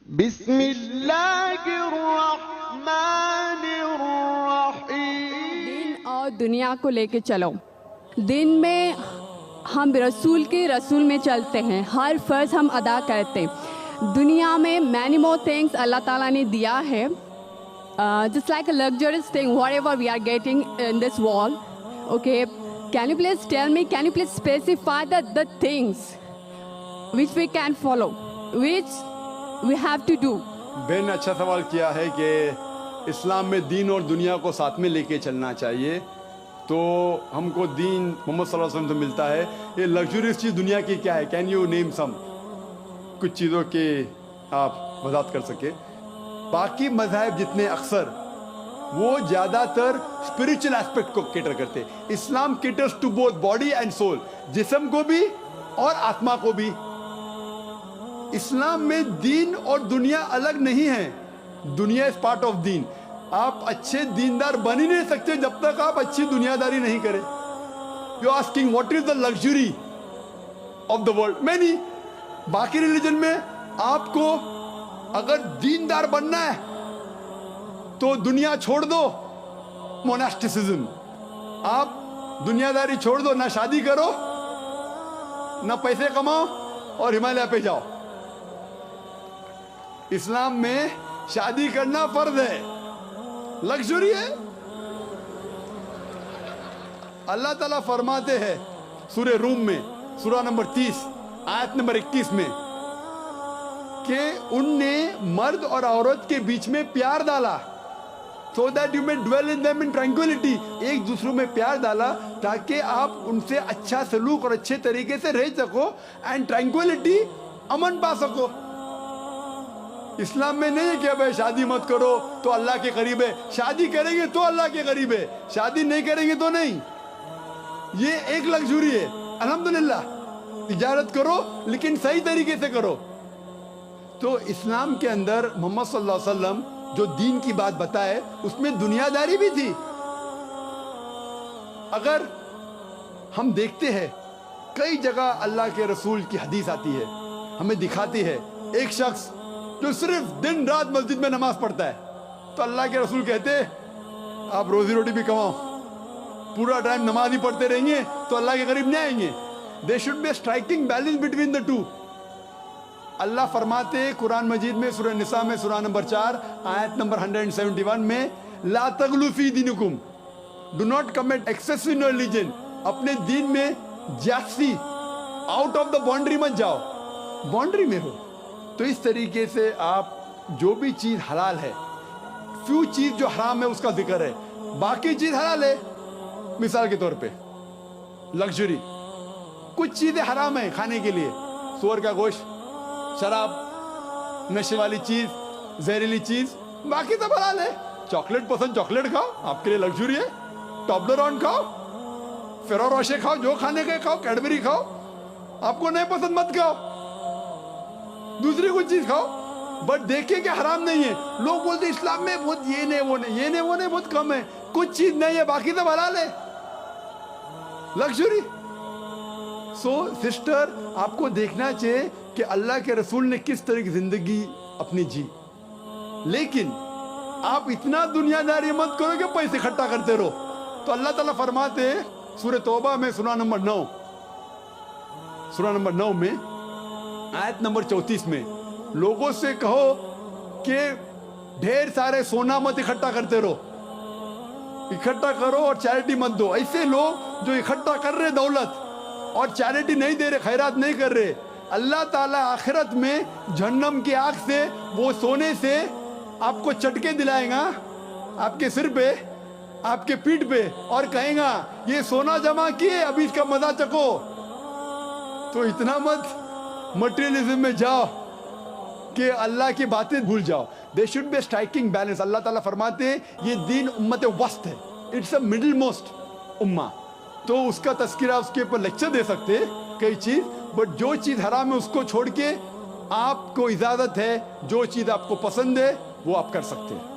بسم اللہ الرحمن الرحیم. دین اور دنیا کو لے کے چلو. دن میں ہم رسول کے رسول میں چلتے ہیں, ہر فرض ہم ادا کرتے ہیں. دنیا میں many more things اللہ تعالیٰ نے دیا ہے, just like a luxurious thing, whatever we are getting in this world. Okay, can you please tell me, can you please specify the things which we can follow, which we have to do? بہن نے اچھا سوال کیا ہے کہ اسلام میں دین اور دنیا کو ساتھ میں لے کے چلنا چاہیے. تو ہم کو دین محمد صلی اللہ علیہ وسلم سے ملتا ہے. یہ لگژریس چیز دنیا کی کیا ہے؟ کین یو نیم سم کچھ چیزوں کے آپ وضاحت کر سکے؟ باقی مذاہب جتنے اکثر وہ زیادہ تر اسپریچل ایسپیکٹ کو کیٹر کرتے. Islam caters to both body and soul, جسم کو بھی اور آتما کو بھی. اسلام میں دین اور دنیا الگ نہیں ہے. دنیا از پارٹ آف دین. آپ اچھے دیندار بن ہی نہیں سکتے جب تک آپ اچھی دنیا داری نہیں کریں. You asking what is the luxury of the world? میں نہیں. باقی ریلیجن میں آپ کو اگر دیندار بننا ہے تو دنیا چھوڑ دو, موناسٹسزم. آپ دنیا داری چھوڑ دو, نہ شادی کرو نہ پیسے کماؤ اور ہمالیہ پہ جاؤ. اسلام میں شادی کرنا فرض ہے, لگژری ہے. اللہ تعالیٰ فرماتے ہیں سورہ روم میں سورہ نمبر 30 آیت نمبر 21 میں کہ ان نے مرد اور عورت کے بیچ میں پیار ڈالا, so that you may dwell in them in tranquility. ایک دوسروں میں پیار ڈالا تاکہ آپ ان سے اچھا سلوک اور اچھے طریقے سے رہ سکو, and tranquility, امن پا سکو. اسلام میں نہیں ہے کہ بھائی شادی مت کرو تو اللہ کے قریب ہے, شادی کریں گے تو اللہ کے قریب ہے, شادی نہیں کریں گے تو نہیں. یہ ایک لگژری ہے. الحمدللہ تجارت کرو لیکن صحیح طریقے سے کرو. تو اسلام کے اندر محمد صلی اللہ علیہ وسلم جو دین کی بات بتائے اس میں دنیا داری بھی تھی. اگر ہم دیکھتے ہیں کئی جگہ اللہ کے رسول کی حدیث آتی ہے, ہمیں دکھاتی ہے ایک شخص جو صرف دن رات مسجد میں نماز پڑھتا ہے, تو اللہ کے رسول کہتے ہیں آپ روزی روٹی بھی کماؤ, پورا ٹائم نماز ہی پڑھتے رہیں گے تو اللہ کے قریب نہیں آئیں گے. There should be a striking balance between the two. اللہ فرماتے قرآن مجید میں سورہ نساء میں سورہ نمبر 4 آیت نمبر 171 میں لا تغلو فی دینکم, do not commit excess in your religion. اپنے دین میں جاسی, آؤٹ آف دا باؤنڈری مت جاؤ, باؤنڈری میں ہو. تو اس طریقے سے آپ جو بھی چیز حلال ہے, فیو چیز جو حرام ہے اس کا ذکر ہے, باقی چیز حلال ہے. مثال کے طور پہ لگژری, کچھ چیزیں حرام ہیں کھانے کے لیے, سور کا گوشت, شراب, نشے والی چیز, زہریلی چیز, باقی سب حلال ہے. چاکلیٹ پسند چاکلیٹ کھاؤ, آپ کے لیے لگژری ہے. ٹابلرون کھاؤ, فیرو روشے کھاؤ, جو کھانے کے کھاؤ, کیڈبری کھاؤ, آپ کو نہیں پسند مت کھاؤ, دوسری کوئی چیز کھاؤ, بٹ دیکھیں کہ حرام نہیں ہے. لوگ بولتے اسلام میں بہت یہ نہیں وہ نہیں, یہ نہیں وہ نہیں, بہت کم ہے, کچھ چیز نہیں ہے, باقی سب حلال ہے. لگژری. سو سسٹر, آپ کو دیکھنا چاہیے کہ اللہ کے رسول نے کس طرح کی زندگی اپنی جی, لیکن آپ اتنا دنیا داری مت کرو کہ پیسے اکٹھا کرتے رہو. تو اللہ تعالیٰ فرماتے ہیں سورہ توبہ میں سورہ نمبر 9 میں آیت نمبر 34 میں لوگوں سے کہو کہ ڈھیر سارے سونا مت اکٹھا کرتے رہو, اکٹھا کرو اور چیریٹی مت دو. ایسے لوگ جو اکٹھا کر رہے دولت اور چیریٹی نہیں دے رہے, خیرات نہیں کر رہے, اللہ تعالیٰ آخرت میں جہنم کی آگ سے وہ سونے سے آپ کو چٹکے دلائے گا آپ کے سر پہ, آپ کے پیٹھ پہ, اور کہیں گا یہ سونا جمع کیے, ابھی اس کا مزہ چکو. تو اتنا مت مٹیریلزم میں جاؤ کہ اللہ کی باتیں بھول جاؤ. There should be a striking balance. اللہ تعالیٰ فرماتے ہیں یہ دین امت وسط ہے, اٹس اے مڈل موسٹ امہ. تو اس کا تذکرہ, اس کے اوپر لیکچر دے سکتے کئی چیز, بٹ جو چیز حرام ہے اس کو چھوڑ کے آپ کو اجازت ہے جو چیز آپ کو پسند ہے وہ آپ کر سکتے ہیں.